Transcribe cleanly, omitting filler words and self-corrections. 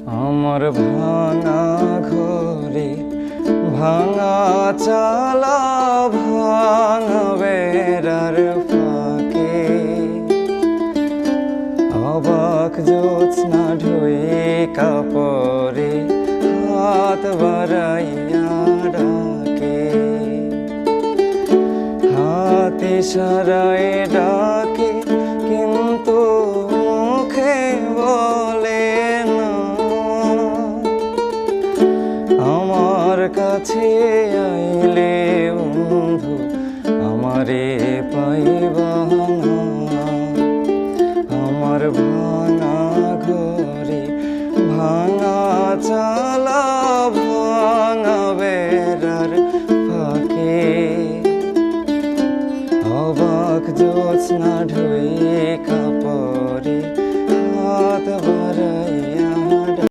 আমার ভাঙা ঘরে ভাঙা চালা ভাঙা বেড়ার ফাঁকে অবাক জ্যোৎস্না ঢুয়ে কাপড়ে হাত বাড়াইয়া ডাকে, হাত ইশারায় ডাকে কিন্তু মুখে বলে না। আমার কাছে আইলে বন্ধু আমারে পাইবা না। আমার ভাঙা ঘরে ভাঙা চা